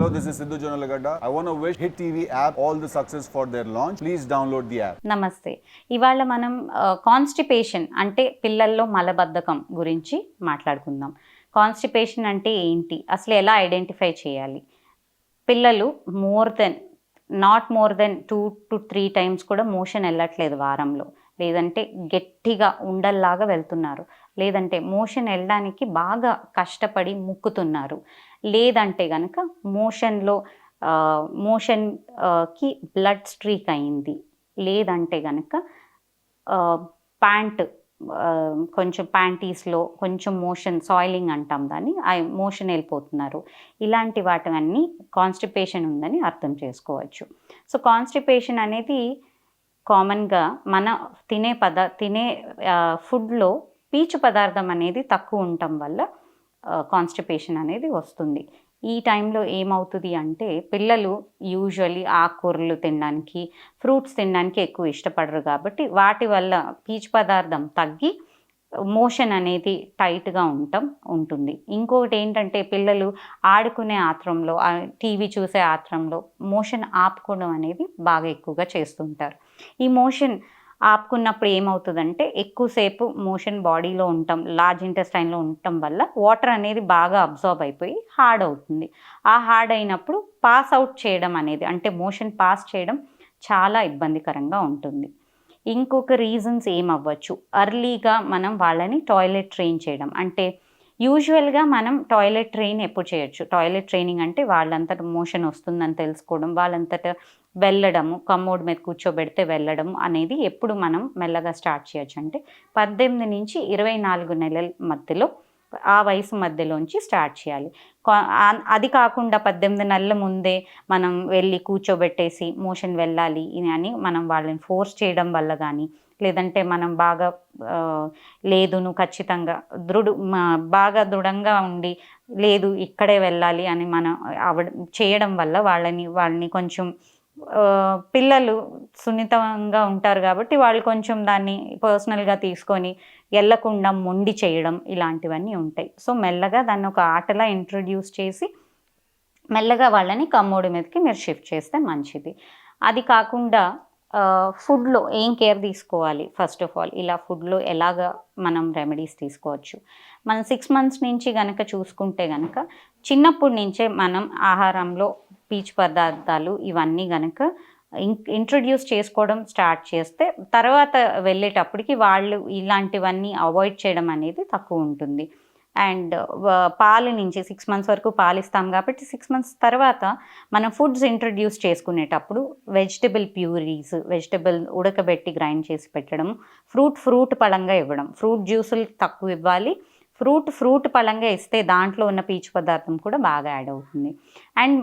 Hello, this is Sidhu Jonalagada. I want to wish Hit TV app all the success for their launch. Please download the app. నమస్తే. ఇవాళ మనం constipation అంటే పిల్లల్లో మలబద్ధకం గురించి మాట్లాడుకుందాం. కాన్స్టిపేషన్ అంటే ఏంటి, అసలు ఎలా ఐడెంటిఫై చేయాలి? పిల్లలు not more than 2 to 3 times కూడా మోషన్ వెళ్ళట్లేదు వారంలో, లేదంటే గట్టిగా ఉండల్లాగా వెళ్తున్నారు, లేదంటే మోషన్ వెళ్ళడానికి బాగా కష్టపడి ముక్కుతున్నారు, లేదంటే కనుక మోషన్కి బ్లడ్ స్ట్రీక్ అయింది, లేదంటే కనుక కొంచెం ప్యాంటీస్లో కొంచెం మోషన్ సాయిలింగ్ అంటాం దాన్ని, మోషన్ వెళ్ళిపోతున్నారు. ఇలాంటి వాటివన్నీ కాన్స్టిపేషన్ ఉందని అర్థం చేసుకోవచ్చు. సో కాన్స్టిపేషన్ అనేది కామన్గా మన తినే ఫుడ్లో పీచు పదార్థం అనేది తక్కువ ఉండటం వల్ల కాన్స్టిపేషన్ అనేది వస్తుంది. ఈ టైంలో ఏమవుతుంది అంటే పిల్లలు యూజువల్లీ ఆకుకూరలు తినడానికి, ఫ్రూట్స్ తినడానికి ఎక్కువ ఇష్టపడరు, కాబట్టి వాటి వల్ల పీచు పదార్థం తగ్గి మోషన్ అనేది టైట్గా ఉంటుంది. ఇంకొకటి ఏంటంటే పిల్లలు ఆడుకునే ఆత్రంలో, టీవీ చూసే ఆత్రంలో మోషన్ ఆపుకోవడం అనేది బాగా ఎక్కువగా చేస్తుంటారు. ఈ మోషన్ ఆపుకున్నప్పుడు ఏమవుతుందంటే ఎక్కువసేపు మోషన్ బాడీలో లార్జ్ ఇంటెస్టైన్లో ఉండటం వల్ల వాటర్ అనేది బాగా అబ్జార్బ్ అయిపోయి హార్డ్ అవుతుంది. ఆ హార్డ్ అయినప్పుడు పాస్ అవుట్ చేయడం అనేది, అంటే మోషన్ పాస్ చేయడం చాలా ఇబ్బందికరంగా ఉంటుంది. ఇంకొక రీజన్స్ ఏమవ్వచ్చు, అర్లీగా మనం వాళ్ళని టాయిలెట్ ట్రైన్ చేయడం. అంటే యూజువల్గా మనం టాయిలెట్ ట్రైన్ ఎప్పుడు చేయొచ్చు? టాయిలెట్ ట్రైనింగ్ అంటే వాళ్ళంతటా మోషన్ వస్తుందని తెలుసుకోవడం, వాళ్ళంతటా వెళ్ళడము, కమ్మోడ్ మీద కూర్చోబెడితే వెళ్ళడం అనేది ఎప్పుడు మనం మెల్లగా స్టార్ట్ చేయొచ్చు అంటే 18 నుంచి 24 నెలల మధ్యలో, ఆ వయసు మధ్యలోంచి స్టార్ట్ చేయాలి. అది కాకుండా 18 నెలల ముందే మనం వెళ్ళి కూర్చోబెట్టేసి మోషన్ వెళ్ళాలి అని మనం వాళ్ళని ఫోర్స్ చేయడం వల్ల కానీ, లేదంటే మనం బాగా లేదు నువ్వు ఖచ్చితంగా బాగా దృఢంగా ఉండి లేదు ఇక్కడే వెళ్ళాలి అని మనం చేయడం వల్ల వాళ్ళని కొంచెం పిల్లలు సున్నితంగా ఉంటారు కాబట్టి వాళ్ళు కొంచెం దాన్ని పర్సనల్గా తీసుకొని వెళ్ళకుండా మొండి చేయడం, ఇలాంటివన్నీ ఉంటాయి. సో మెల్లగా దాన్ని ఒక ఆటలా ఇంట్రడ్యూస్ చేసి మెల్లగా వాళ్ళని కమ్మోడి మీదకి మీరు షిఫ్ట్ చేస్తే మంచిది. అది కాకుండా ఫుడ్లో ఏం కేర్ తీసుకోవాలి? ఫస్ట్ ఆఫ్ ఆల్ ఇలా ఫుడ్లో ఎలాగ మనం రెమెడీస్ తీసుకోవచ్చు? మనం 6 months నుంచి కనుక చూసుకుంటే కనుక చిన్నప్పటి నుంచే మనం ఆహారంలో పీచు పదార్థాలు ఇవన్నీ కనుక ఇంట్రడ్యూస్ చేసుకోవడం స్టార్ట్ చేస్తే తర్వాత వెళ్ళేటప్పటికి వాళ్ళు ఇలాంటివన్నీ అవాయిడ్ చేయడం అనేది తక్కువ ఉంటుంది. అండ్ పాలు నుంచి 6 months వరకు పాలిస్తాం కాబట్టి 6 months తర్వాత మనం ఫుడ్స్ ఇంట్రడ్యూస్ చేసుకునేటప్పుడు వెజిటబుల్ ప్యూరీస్, వెజిటబుల్ ఉడకబెట్టి గ్రైండ్ చేసి పెట్టడం, ఫ్రూట్ పళంగా ఇవ్వడం. ఫ్రూట్ జ్యూసులు తక్కువ ఇవ్వాలి, ఫ్రూట్ పళంగా ఇస్తే దాంట్లో ఉన్న పీచు పదార్థం కూడా బాగా యాడ్ అవుతుంది. అండ్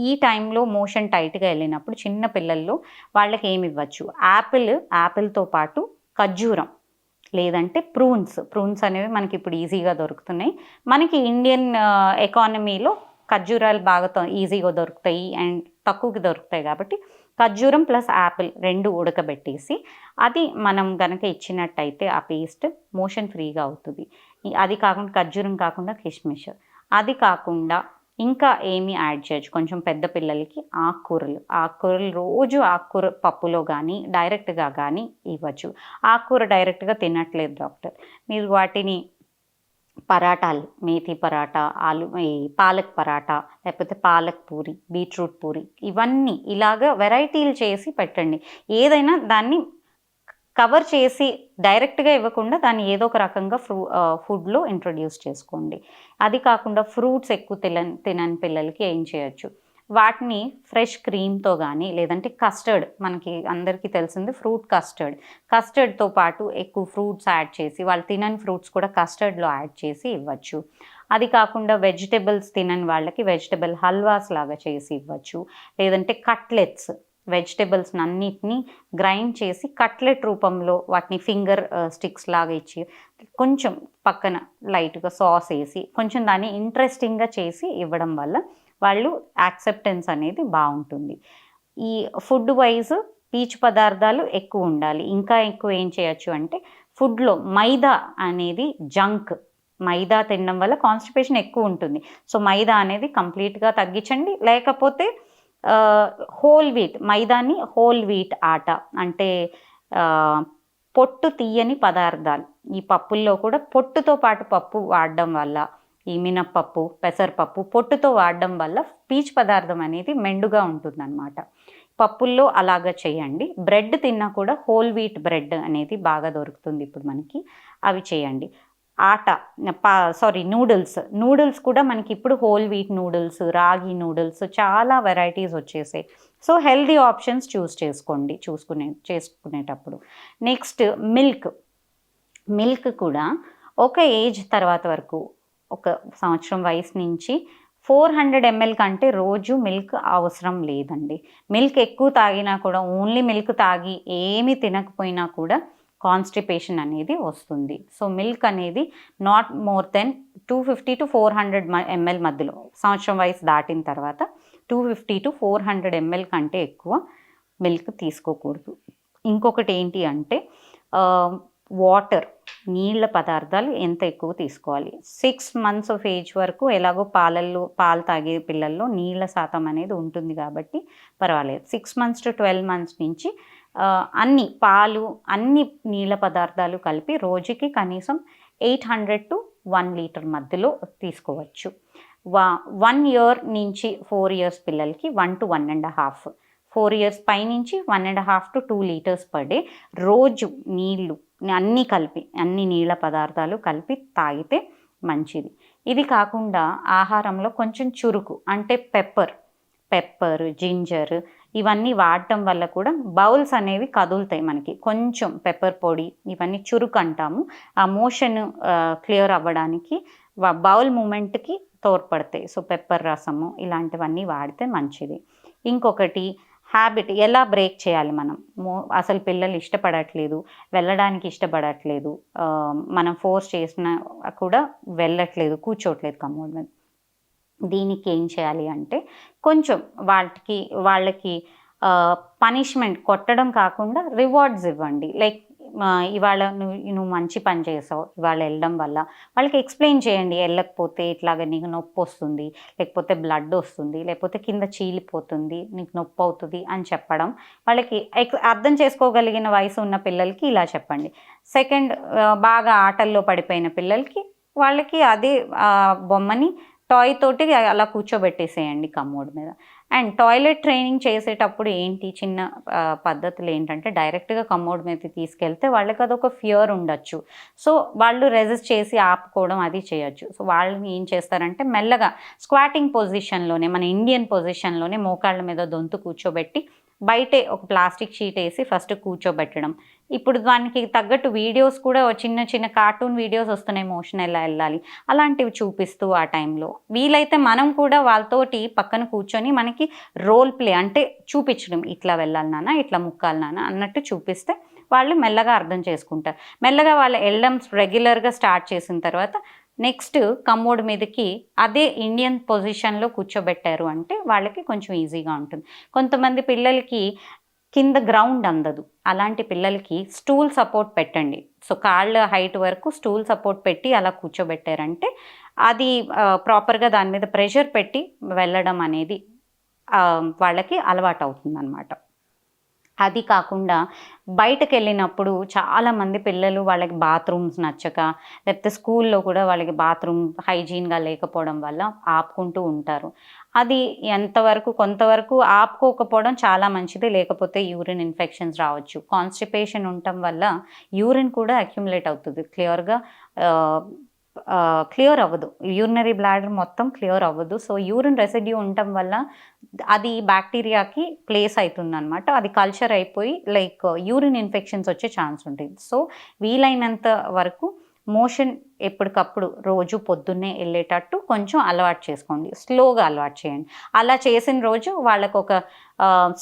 ఈ టైంలో మోషన్ టైట్గా వెళ్ళినప్పుడు చిన్న పిల్లల్లో వాళ్ళకి ఏమి ఇవ్వచ్చు? యాపిల్తో పాటు ఖర్జూరం, లేదంటే ప్రూన్స్ అనేవి మనకి ఇప్పుడు ఈజీగా దొరుకుతున్నాయి. మనకి ఇండియన్ ఎకానమీలో ఖర్జూరాలు బాగా ఈజీగా దొరుకుతాయి అండ్ తక్కువకి దొరుకుతాయి కాబట్టి ఖర్జూరం ప్లస్ యాపిల్ 2 ఉడకబెట్టేసి అది మనం కనుక ఇచ్చినట్టయితే ఆ పేస్ట్ మోషన్ ఫ్రీగా అవుతుంది. అది కాకుండా ఖర్జూరం కాకుండా కిష్మిష్, అది కాకుండా ఇంకా ఏమి యాడ్ చేయొచ్చు? కొంచెం పెద్ద పిల్లలకి ఆకుకూరలు రోజు ఆకుకూర పప్పులో కానీ డైరెక్ట్గా కానీ ఇవ్వచ్చు. ఆకుకూర డైరెక్ట్గా తినట్లేదు డాక్టర్, మీరు వాటిని పరాటాలు, మేథీ పరాటా, పాలక్ పరాటా, లేకపోతే పాలక్ పూరి, బీట్రూట్ పూరి, ఇవన్నీ ఇలాగ వెరైటీలు చేసి పెట్టండి. ఏదైనా దాన్ని కవర్ చేసి డైరెక్ట్గా ఇవ్వకుండా దాన్ని ఏదో ఒక రకంగా ఫుడ్లో ఇంట్రడ్యూస్ చేసుకోండి. అది కాకుండా ఫ్రూట్స్ ఎక్కువ తినని పిల్లలకి ఏం చేయొచ్చు? వాటిని ఫ్రెష్ క్రీమ్తో కానీ, లేదంటే కస్టర్డ్, మనకి అందరికీ తెలిసింది ఫ్రూట్ కస్టర్డ్తో పాటు ఎక్కువ ఫ్రూట్స్ యాడ్ చేసి, వాళ్ళు తినని ఫ్రూట్స్ కూడా కస్టర్డ్లో యాడ్ చేసి ఇవ్వచ్చు. అది కాకుండా వెజిటబుల్స్ తినని వాళ్ళకి వెజిటబుల్ హల్వాస్ లాగా చేసి ఇవ్వచ్చు, లేదంటే కట్లెట్స్, వెజిటబుల్స్ అన్నిటినీ గ్రైండ్ చేసి కట్లెట్ రూపంలో వాటిని ఫింగర్ స్టిక్స్ లాగా ఇచ్చి కొంచెం పక్కన లైట్గా సాస్ వేసి కొంచెం దాన్ని ఇంట్రెస్టింగ్గా చేసి ఇవ్వడం వల్ల వాళ్ళు యాక్సెప్టెన్స్ అనేది బాగుంటుంది. ఈ ఫుడ్ వైజ్ పీచు పదార్థాలు ఎక్కువ ఉండాలి. ఇంకా ఎక్కువ ఏం చేయొచ్చు అంటే ఫుడ్లో మైదా అనేది జంక్, మైదా తినడం వల్ల కాన్స్టిపేషన్ ఎక్కువ ఉంటుంది. సో మైదా అనేది కంప్లీట్గా తగ్గించండి. లేకపోతే హోల్ వీట్, మైదాని హోల్ వీట్ ఆట అంటే పొట్టు తీయని పదార్థాలు, ఈ పప్పుల్లో కూడా పొట్టుతో పాటు పప్పు వాడడం వల్ల, ఈ మినప్పప్పు, పెసరపప్పు పొట్టుతో వాడడం వల్ల పీచు పదార్థం అనేది మెండుగా ఉంటుందన్నమాట. పప్పుల్లో అలాగా చేయండి. బ్రెడ్ తిన్నా కూడా హోల్ వీట్ బ్రెడ్ అనేది బాగా దొరుకుతుంది ఇప్పుడు మనకి, అవి చేయండి. ఆట నూడిల్స్ కూడా మనకి ఇప్పుడు హోల్ వీట్ నూడిల్స్, రాగి నూడిల్స్ చాలా వెరైటీస్ వచ్చేసాయి. సో హెల్దీ ఆప్షన్స్ చేసుకునేటప్పుడు. నెక్స్ట్ మిల్క్ కూడా ఒక ఏజ్ తర్వాత వరకు, ఒక సంవత్సరం వయసు నుంచి 400 ml కంటే రోజు మిల్క్ అవసరం లేదండి. మిల్క్ ఎక్కువ తాగినా కూడా, ఓన్లీ మిల్క్ తాగి ఏమీ తినకపోయినా కూడా కాన్స్టిపేషన్ అనేది వస్తుంది. సో మిల్క్ అనేది not more than 250 to 400 ml మధ్యలో, సంవత్సరం వయసు దాటిన తర్వాత 250 to 400 ml కంటే ఎక్కువ మిల్క్ తీసుకోకూడదు. ఇంకొకటి ఏంటి అంటే వాటర్, నీళ్ళ పదార్థాలు ఎంత ఎక్కువ తీసుకోవాలి. 6 months ఆఫ్ ఏజ్ వరకు ఎలాగో పాలు తాగే పిల్లల్లో నీళ్ళ శాతం అనేది ఉంటుంది కాబట్టి పర్వాలేదు. 6 months to 12 months నుంచి అన్ని పాలు, అన్ని నీళ్ళ పదార్థాలు కలిపి రోజుకి కనీసం 800 to 1 లీటర్ మధ్యలో తీసుకోవచ్చు. 1 year నుంచి 4 years పిల్లలకి 1 to 1.5, 4 years పైనుంచి 1.5 to 2 liters per day రోజు నీళ్ళు అన్నీ కలిపి, అన్ని నీళ్ళ పదార్థాలు కలిపి తాగితే మంచిది. ఇది కాకుండా ఆహారంలో కొంచెం చురుకు అంటే పెప్పర్, జింజర్ ఇవన్నీ వాడటం వల్ల కూడా బౌల్స్ అనేవి కదులుతాయి మనకి. కొంచెం పెప్పర్ పొడి, ఇవన్నీ చురుకు అంటాము. ఆ మోషన్ క్లియర్ అవ్వడానికి బౌల్ మూమెంట్కి తోడ్పడతాయి. సో పెప్పర్ రసము ఇలాంటివన్నీ వాడితే మంచిది. ఇంకొకటి హ్యాబిట్ ఎలా బ్రేక్ చేయాలి మనం. అసలు పిల్లలు ఇష్టపడట్లేదు, వెళ్ళడానికి ఇష్టపడట్లేదు, మనం ఫోర్స్ చేసినా కూడా వెళ్ళట్లేదు, కూర్చోట్లేదు కమోడ్ మీద. దీనికి ఏం చేయాలి అంటే కొంచెం వాళ్ళకి పనిష్మెంట్, కొట్టడం కాకుండా రివార్డ్స్ ఇవ్వండి. లైక్ ఇవాళ నువ్వు మంచి పని చేసావు, ఇవాళ వెళ్ళడం వల్ల వాళ్ళకి ఎక్స్ప్లెయిన్ చేయండి. వెళ్ళకపోతే ఇట్లాగ నీకు నొప్పి వస్తుంది, లేకపోతే బ్లడ్ వస్తుంది, లేకపోతే కింద చీలిపోతుంది, నీకు నొప్పి అవుతుంది అని చెప్పడం. వాళ్ళకి అర్థం చేసుకోగలిగిన వయసు ఉన్న పిల్లలకి ఇలా చెప్పండి. సెకండ్, బాగా ఆటల్లో పడిపోయిన పిల్లలకి వాళ్ళకి అదే బొమ్మని టాయ్ తోటి అలా కూర్చోబెట్టేసేయండి కమోడ్ మీద. అండ్ టాయిలెట్ ట్రైనింగ్ చేసేటప్పుడు ఏంటి చిన్న పద్ధతులు ఏంటంటే డైరెక్ట్గా కమోడ్ మీద తీసుకెళ్తే వాళ్ళకి అదొక ఫియర్ ఉండొచ్చు. సో వాళ్ళు రెసిస్ట్ చేసి ఆపుకోవడం అది చేయొచ్చు. సో వాళ్ళని ఏం చేస్తారంటే మెల్లగా స్క్వాటింగ్ పొజిషన్లోనే, మన ఇండియన్ పొజిషన్లోనే మోకాళ్ళ మీద దొంతు కూర్చోబెట్టి బయటే ఒక ప్లాస్టిక్ షీట్ వేసి ఫస్ట్ కూర్చోబెట్టడం. ఇప్పుడు దానికి తగ్గట్టు వీడియోస్ కూడా చిన్న కార్టూన్ వీడియోస్ వస్తున్నాయి, మోషన్ ఎలా వెళ్ళాలి అలాంటివి చూపిస్తూ ఆ టైంలో వీలైతే మనం కూడా వాళ్ళతోటి పక్కన కూర్చొని మనకి రోల్ ప్లే అంటే చూపించడం, ఇట్లా వెళ్ళాలి నాన్న, ఇట్లా ముక్కాలి నాన్న అన్నట్టు చూపిస్తే వాళ్ళు మెల్లగా అర్థం చేసుకుంటారు. మెల్లగా వాళ్ళు వెళ్ళడం రెగ్యులర్గా స్టార్ట్ చేసిన తర్వాత నెక్స్ట్ కమోడ్ మీదకి అదే ఇండియన్ పొజిషన్లో కూర్చోబెట్టారు అంటే వాళ్ళకి కొంచెం ఈజీగా ఉంటుంది. కొంతమంది పిల్లలకి కింద గ్రౌండ్ అందదు, అలాంటి పిల్లలకి స్టూల్ సపోర్ట్ పెట్టండి. సో కాళ్ళ హైట్ వరకు స్టూల్ సపోర్ట్ పెట్టి అలా కూర్చోబెట్టారంటే అది ప్రాపర్గా దాని మీద ప్రెషర్ పెట్టి వెళ్ళడం అనేది వాళ్ళకి అలవాటు అవుతుంది అన్నమాట. అది కాకుండా బయటకు వెళ్ళినప్పుడు చాలామంది పిల్లలు వాళ్ళకి బాత్రూమ్స్ నచ్చక, లేకపోతే స్కూల్లో కూడా వాళ్ళకి బాత్రూమ్ హైజీన్గా లేకపోవడం వల్ల ఆపుకుంటూ ఉంటారు. అది కొంతవరకు ఆపుకోకపోవడం చాలా మంచిది, లేకపోతే యూరిన్ ఇన్ఫెక్షన్స్ రావచ్చు. కాన్స్టిపేషన్ ఉండటం వల్ల యూరిన్ కూడా అక్యుములేట్ అవుతుంది, క్లియర్ అవ్వదు, యూరినరీ బ్లాడర్ మొత్తం క్లియర్ అవ్వదు. సో యూరిన్ రెసిడ్యూ ఉండటం వల్ల అది బ్యాక్టీరియాకి ప్లేస్ అవుతుంది అనమాట. అది కల్చర్ అయిపోయి లైక్ యూరిన్ ఇన్ఫెక్షన్స్ వచ్చే ఛాన్స్ ఉంటుంది. సో వీలైనంత వరకు మోషన్ ఎప్పటికప్పుడు రోజు పొద్దున్నే వెళ్ళేటట్టు కొంచెం అలవాటు చేసుకోండి, స్లోగా అలవాటు చేయండి. అలా చేసిన రోజు వాళ్ళకు ఒక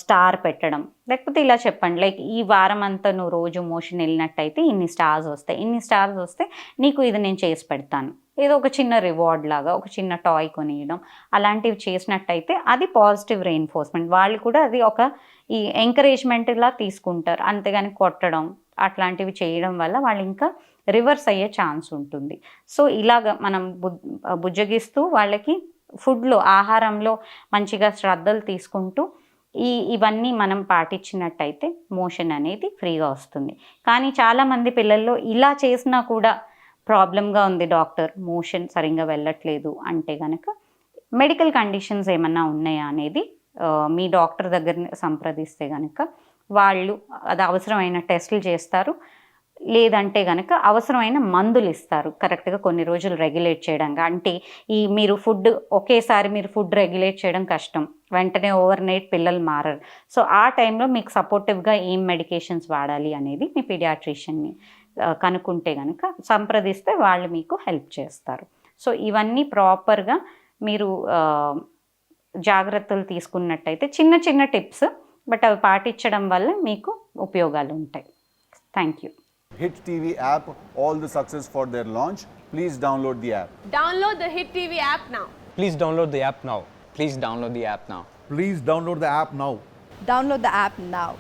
స్టార్ పెట్టడం, లేకపోతే ఇలా చెప్పండి, లైక్ ఈ వారం అంతా నువ్వు రోజు మోషన్ వెళ్ళినట్టయితే ఇన్ని స్టార్స్ వస్తే నీకు ఇది నేను చేసి పెడతాను. ఏదో ఒక చిన్న రివార్డ్ లాగా ఒక చిన్న టాయ్ కొనియడం అలాంటివి చేసినట్టయితే అది పాజిటివ్ రెయిన్ఫోర్స్మెంట్. వాళ్ళు కూడా అది ఒక ఈ ఎంకరేజ్మెంట్లా తీసుకుంటారు. అంతేగాని కొట్టడం అట్లాంటివి చేయడం వల్ల వాళ్ళు ఇంకా రివర్స్ అయ్యే ఛాన్స్ ఉంటుంది. సో ఇలాగ మనం బుజ్జగిస్తూ వాళ్ళకి ఫుడ్లో, ఆహారంలో మంచిగా శ్రద్ధలు తీసుకుంటూ ఇవన్నీ మనం పాటించినట్టయితే మోషన్ అనేది ఫ్రీగా వస్తుంది. కానీ చాలామంది పిల్లల్లో ఇలా చేసినా కూడా ప్రాబ్లంగా ఉంది డాక్టర్, మోషన్ సరిగ్గా వెళ్ళట్లేదు అంటే కనుక మెడికల్ కండిషన్స్ ఏమన్నా ఉన్నాయా అనేది మీ డాక్టర్ దగ్గర సంప్రదిస్తే కనుక వాళ్ళు అది అవసరమైన టెస్టులు చేస్తారు. లేదంటే కనుక అవసరమైన మందులు ఇస్తారు కరెక్ట్గా కొన్ని రోజులు రెగ్యులేట్ చేయడానికి. అంటే మీరు ఒకేసారి మీరు ఫుడ్ రెగ్యులేట్ చేయడం కష్టం, వెంటనే ఓవర్ నైట్ పిల్లలు మారరు. సో ఆ టైంలో మీకు సపోర్టివ్గా ఏం మెడికేషన్స్ వాడాలి అనేది మీ పీడియాట్రిషియన్ని కనుక్కుంటే కనుక సంప్రదిస్తే వాళ్ళు మీకు హెల్ప్ చేస్తారు. సో ఇవన్నీ ప్రాపర్గా మీరు జాగ్రత్తలు తీసుకున్నట్టయితే చిన్న చిన్న టిప్స్, బట్ అవి పాటించడం వల్ల మీకు ఉపయోగాలు ఉంటాయి. Thank you. Hit TV app, all the success for their launch. Please download the app. Download the Hit TV app now. Please download the app now. Please download the app now. Please download the app now. Download the app now.